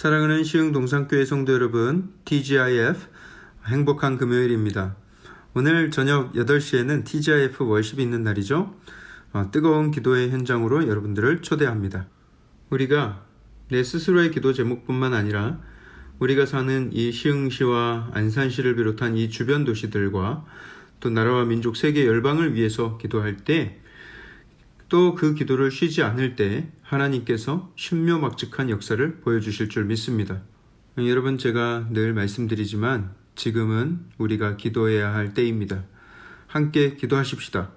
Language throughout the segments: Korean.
사랑하는 시흥동산교회 성도 여러분, TGIF 행복한 금요일입니다. 오늘 저녁 8시에는 TGIF 월십이 있는 날이죠. 뜨거운 기도의 현장으로 여러분들을 초대합니다. 우리가 내 스스로의 기도 제목뿐만 아니라 우리가 사는 이 시흥시와 안산시를 비롯한 이 주변 도시들과 또 나라와 민족 세계 열방을 위해서 기도할 때, 또 그 기도를 쉬지 않을 때 하나님께서 신묘막측한 역사를 보여주실 줄 믿습니다. 여러분, 제가 늘 말씀드리지만 지금은 우리가 기도해야 할 때입니다. 함께 기도하십시다.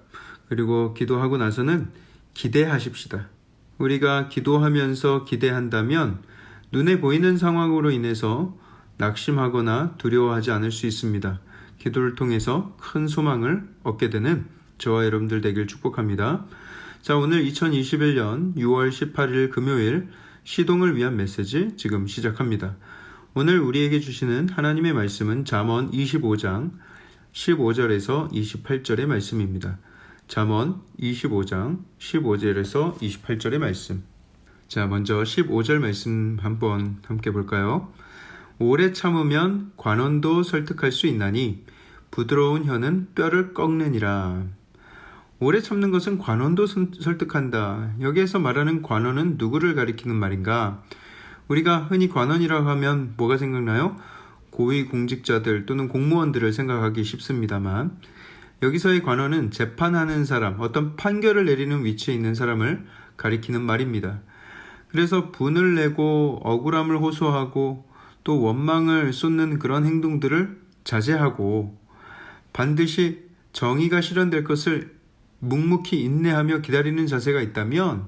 그리고 기도하고 나서는 기대하십시다. 우리가 기도하면서 기대한다면 눈에 보이는 상황으로 인해서 낙심하거나 두려워하지 않을 수 있습니다. 기도를 통해서 큰 소망을 얻게 되는 저와 여러분들 되길 축복합니다. 자, 오늘 2021년 6월 18일 금요일 시동을 위한 메시지 지금 시작합니다. 오늘 우리에게 주시는 하나님의 말씀은 잠언 25장 15절에서 28절의 말씀입니다. 잠언 25장 15절에서 28절의 말씀. 자, 먼저 15절 말씀 한번 함께 볼까요? 오래 참으면 관원도 설득할 수 있나니 부드러운 혀는 뼈를 꺾느니라. 오래 참는 것은 관원도 설득한다. 여기에서 말하는 관원은 누구를 가리키는 말인가? 우리가 흔히 관원이라고 하면 뭐가 생각나요? 고위공직자들 또는 공무원들을 생각하기 쉽습니다만, 여기서의 관원은 재판하는 사람, 어떤 판결을 내리는 위치에 있는 사람을 가리키는 말입니다. 그래서 분을 내고 억울함을 호소하고 또 원망을 쏟는 그런 행동들을 자제하고 반드시 정의가 실현될 것을 묵묵히 인내하며 기다리는 자세가 있다면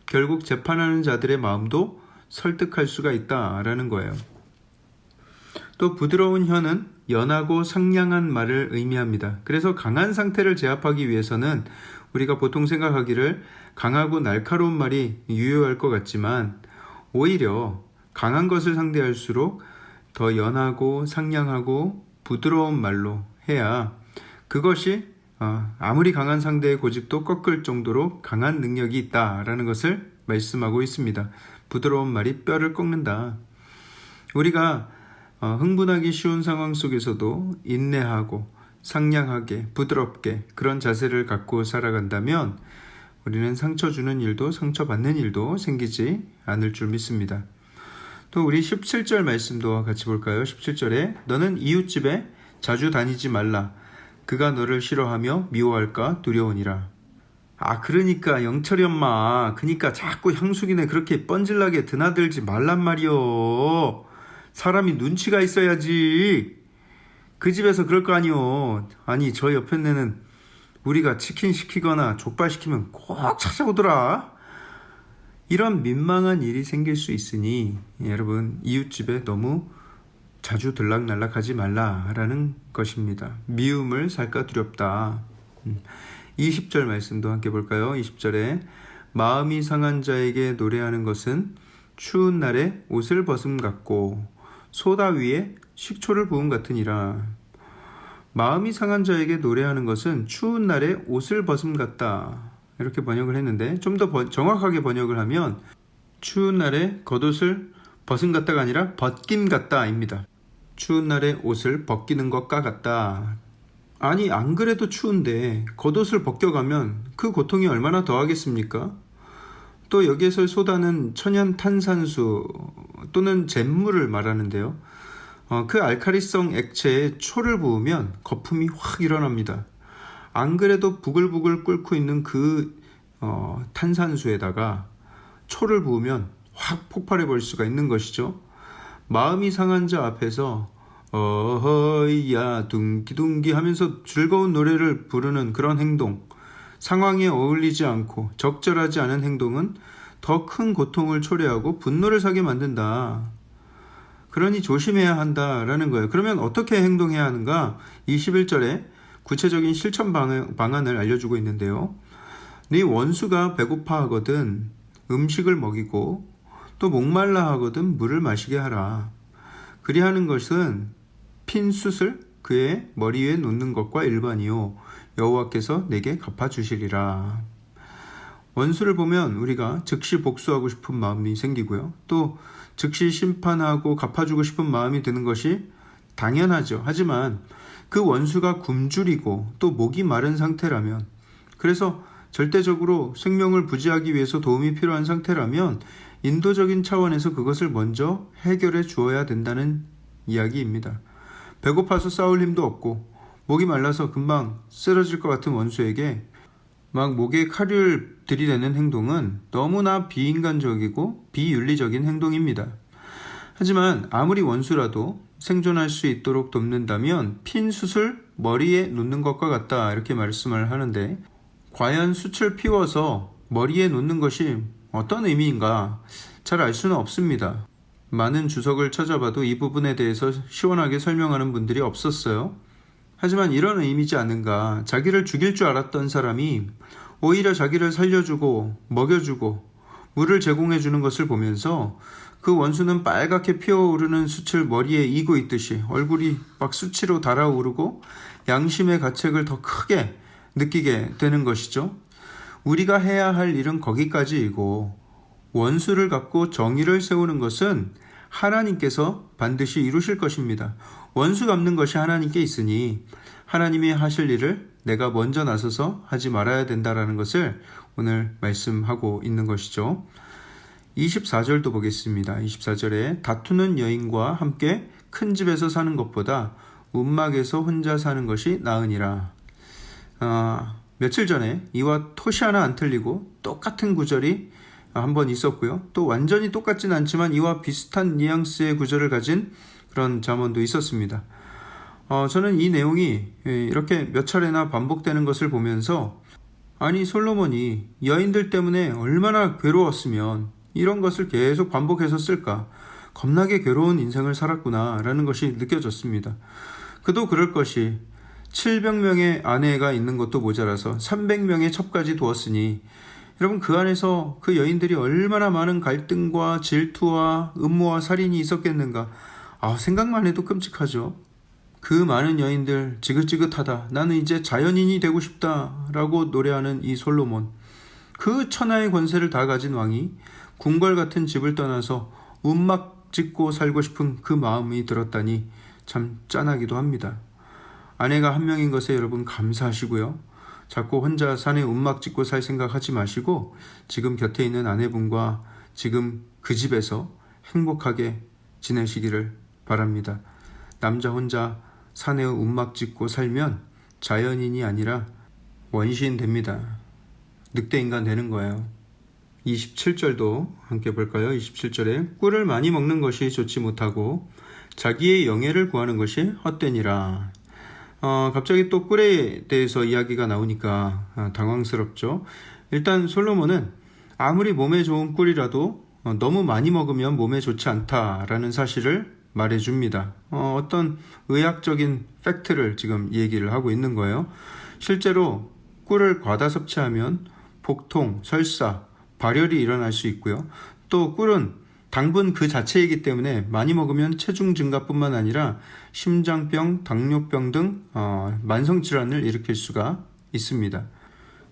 결국 재판하는 자들의 마음도 설득할 수가 있다라는 거예요. 또 부드러운 혀는 연하고 상냥한 말을 의미합니다. 그래서 강한 상태를 제압하기 위해서는 우리가 보통 생각하기를 강하고 날카로운 말이 유효할 것 같지만, 오히려 강한 것을 상대할수록 더 연하고 상냥하고 부드러운 말로 해야 그것이 아무리 강한 상대의 고집도 꺾을 정도로 강한 능력이 있다라는 것을 말씀하고 있습니다. 부드러운 말이 뼈를 꺾는다. 우리가 흥분하기 쉬운 상황 속에서도 인내하고 상냥하게 부드럽게 그런 자세를 갖고 살아간다면 우리는 상처 주는 일도 상처받는 일도 생기지 않을 줄 믿습니다. 또 우리 17절 말씀도 같이 볼까요? 17절에 너는 이웃집에 자주 다니지 말라. 그가 너를 싫어하며 미워할까 두려우니라. 그러니까 영철이 엄마, 그러니까 자꾸 향수기네 그렇게 뻔질나게 드나들지 말란 말이요. 사람이 눈치가 있어야지. 그 집에서 그럴 거 아니요. 아니, 저 옆에 내는 우리가 치킨 시키거나 족발 시키면 꼭 찾아오더라. 이런 민망한 일이 생길 수 있으니 여러분, 이웃집에 너무 자주 들락날락하지 말라라는 것입니다. 미움을 살까 두렵다. 20절 말씀도 함께 볼까요? 20절에 마음이 상한 자에게 노래하는 것은 추운 날에 옷을 벗음 같고 소다 위에 식초를 부음 같으니라. 마음이 상한 자에게 노래하는 것은 추운 날에 옷을 벗음 같다. 이렇게 번역을 했는데, 좀 더 정확하게 번역을 하면 추운 날에 겉옷을 벗음 같다가 아니라 벗김 같다입니다. 추운 날에 옷을 벗기는 것과 같다. 아니, 안 그래도 추운데 겉옷을 벗겨가면 그 고통이 얼마나 더하겠습니까? 또 여기에서 소다는 천연 탄산수 또는 잿물을 말하는데요. 그 알칼리성 액체에 초를 부으면 거품이 확 일어납니다. 안 그래도 부글부글 끓고 있는 그 탄산수에다가 초를 부으면 확 폭발해 버릴 수가 있는 것이죠. 마음이 상한 자 앞에서 어허이야 둥기둥기 하면서 즐거운 노래를 부르는 그런 행동, 상황에 어울리지 않고 적절하지 않은 행동은 더 큰 고통을 초래하고 분노를 사게 만든다. 그러니 조심해야 한다라는 거예요. 그러면 어떻게 행동해야 하는가? 21절에 구체적인 실천 방안을 알려주고 있는데요. 네 원수가 배고파하거든 음식을 먹이고 또 목말라 하거든 물을 마시게 하라. 그리하는 것은 핀 숯을 그의 머리 위에 놓는 것과 일반이요 여호와께서 내게 갚아주시리라. 원수를 보면 우리가 즉시 복수하고 싶은 마음이 생기고요. 또 즉시 심판하고 갚아주고 싶은 마음이 드는 것이 당연하죠. 하지만 그 원수가 굶주리고 또 목이 마른 상태라면, 그래서 절대적으로 생명을 부지하기 위해서 도움이 필요한 상태라면 인도적인 차원에서 그것을 먼저 해결해 주어야 된다는 이야기입니다. 배고파서 싸울 힘도 없고 목이 말라서 금방 쓰러질 것 같은 원수에게 막 목에 칼을 들이대는 행동은 너무나 비인간적이고 비윤리적인 행동입니다. 하지만 아무리 원수라도 생존할 수 있도록 돕는다면 핀 숯을 머리에 놓는 것과 같다, 이렇게 말씀을 하는데, 과연 숯을 피워서 머리에 놓는 것이 어떤 의미인가 잘 알 수는 없습니다. 많은 주석을 찾아봐도 이 부분에 대해서 시원하게 설명하는 분들이 없었어요. 하지만 이런 의미지 않은가, 자기를 죽일 줄 알았던 사람이 오히려 자기를 살려주고 먹여주고 물을 제공해주는 것을 보면서 그 원수는 빨갛게 피어오르는 숯을 머리에 이고 있듯이 얼굴이 막 수치로 달아오르고 양심의 가책을 더 크게 느끼게 되는 것이죠. 우리가 해야 할 일은 거기까지이고, 원수를 갚고 정의를 세우는 것은 하나님께서 반드시 이루실 것입니다. 원수 갚는 것이 하나님께 있으니 하나님이 하실 일을 내가 먼저 나서서 하지 말아야 된다라는 것을 오늘 말씀하고 있는 것이죠. 24절도 보겠습니다. 24절에 다투는 여인과 함께 큰 집에서 사는 것보다 움막에서 혼자 사는 것이 나으니라. 며칠 전에 이와 토시 하나 안 틀리고 똑같은 구절이 한번 있었고요. 또 완전히 똑같진 않지만 이와 비슷한 뉘앙스의 구절을 가진 그런 잠언도 있었습니다. 저는 이 내용이 이렇게 몇 차례나 반복되는 것을 보면서, 아니 솔로몬이 여인들 때문에 얼마나 괴로웠으면 이런 것을 계속 반복해서 쓸까? 겁나게 괴로운 인생을 살았구나 라는 것이 느껴졌습니다. 그도 그럴 것이 700명의 아내가 있는 것도 모자라서 300명의 첩까지 두었으니, 여러분 그 안에서 그 여인들이 얼마나 많은 갈등과 질투와 음모와 살인이 있었겠는가. 생각만 해도 끔찍하죠. 그 많은 여인들 지긋지긋하다, 나는 이제 자연인이 되고 싶다 라고 노래하는 이 솔로몬, 그 천하의 권세를 다 가진 왕이 궁궐 같은 집을 떠나서 움막 짓고 살고 싶은 그 마음이 들었다니 참 짠하기도 합니다. 아내가 한 명인 것에 여러분 감사하시고요. 자꾸 혼자 산에 움막 짓고 살 생각하지 마시고 지금 곁에 있는 아내분과 지금 그 집에서 행복하게 지내시기를 바랍니다. 남자 혼자 산에 움막 짓고 살면 자연인이 아니라 원시인 됩니다. 늑대 인간 되는 거예요. 27절도 함께 볼까요? 27절에 꿀을 많이 먹는 것이 좋지 못하고 자기의 영예를 구하는 것이 헛되니라. 갑자기 또 꿀에 대해서 이야기가 나오니까 당황스럽죠. 일단 솔로몬은 아무리 몸에 좋은 꿀이라도 너무 많이 먹으면 몸에 좋지 않다라는 사실을 말해줍니다. 어떤 의학적인 팩트를 지금 얘기를 하고 있는 거예요. 실제로 꿀을 과다 섭취하면 복통, 설사, 발열이 일어날 수 있고요. 또 꿀은 당분 그 자체이기 때문에 많이 먹으면 체중 증가뿐만 아니라 심장병, 당뇨병 등 만성질환을 일으킬 수가 있습니다.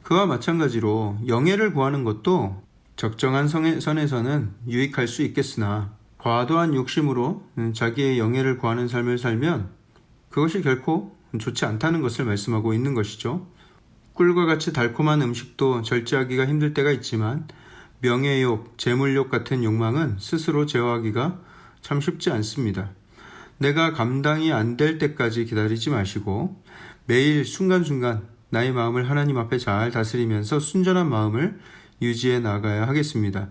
그와 마찬가지로 영예를 구하는 것도 적정한 선에서는 유익할 수 있겠으나 과도한 욕심으로 자기의 영예를 구하는 삶을 살면 그것이 결코 좋지 않다는 것을 말씀하고 있는 것이죠. 꿀과 같이 달콤한 음식도 절제하기가 힘들 때가 있지만 명예욕, 재물욕 같은 욕망은 스스로 제어하기가 참 쉽지 않습니다. 내가 감당이 안 될 때까지 기다리지 마시고 매일 순간순간 나의 마음을 하나님 앞에 잘 다스리면서 순전한 마음을 유지해 나가야 하겠습니다.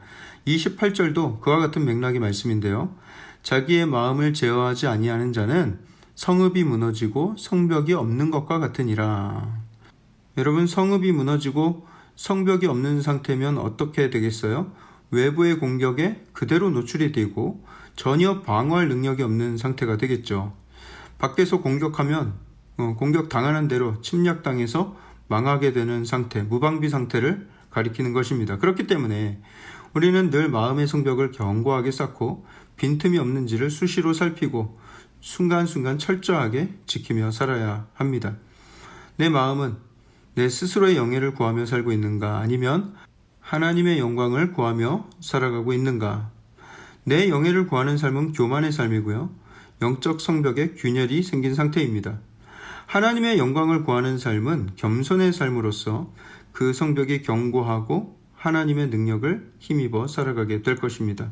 28절도 그와 같은 맥락의 말씀인데요. 자기의 마음을 제어하지 아니하는 자는 성읍이 무너지고 성벽이 없는 것과 같으니라. 여러분, 성읍이 무너지고 성벽이 없는 상태면 어떻게 되겠어요? 외부의 공격에 그대로 노출이 되고 전혀 방어할 능력이 없는 상태가 되겠죠. 밖에서 공격하면 공격당하는 대로 침략당해서 망하게 되는 상태, 무방비 상태를 가리키는 것입니다. 그렇기 때문에 우리는 늘 마음의 성벽을 견고하게 쌓고 빈틈이 없는지를 수시로 살피고 순간순간 철저하게 지키며 살아야 합니다. 내 마음은 내 스스로의 영예를 구하며 살고 있는가, 아니면 하나님의 영광을 구하며 살아가고 있는가? 내 영예를 구하는 삶은 교만의 삶이고요. 영적 성벽에 균열이 생긴 상태입니다. 하나님의 영광을 구하는 삶은 겸손의 삶으로서 그 성벽이 견고하고 하나님의 능력을 힘입어 살아가게 될 것입니다.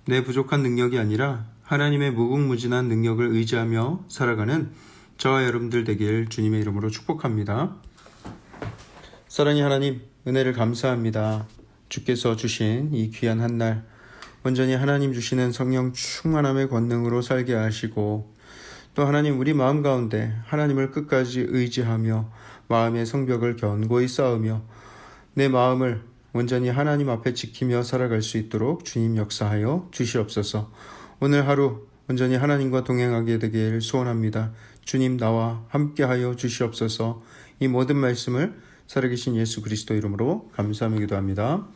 내 부족한 능력이 아니라 하나님의 무궁무진한 능력을 의지하며 살아가는 저와 여러분들 되길 주님의 이름으로 축복합니다. 사랑의 하나님, 은혜를 감사합니다. 주께서 주신 이 귀한 한 날, 온전히 하나님 주시는 성령 충만함의 권능으로 살게 하시고, 또 하나님 우리 마음 가운데 하나님을 끝까지 의지하며 마음의 성벽을 견고히 쌓으며 내 마음을 온전히 하나님 앞에 지키며 살아갈 수 있도록 주님 역사하여 주시옵소서. 오늘 하루 온전히 하나님과 동행하게 되길 소원합니다. 주님 나와 함께하여 주시옵소서. 이 모든 말씀을 살아계신 예수 그리스도 이름으로 감사하며 기도합니다.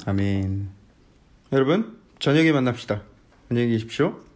아멘. 여러분, 저녁에 만납시다. 안녕히 계십시오.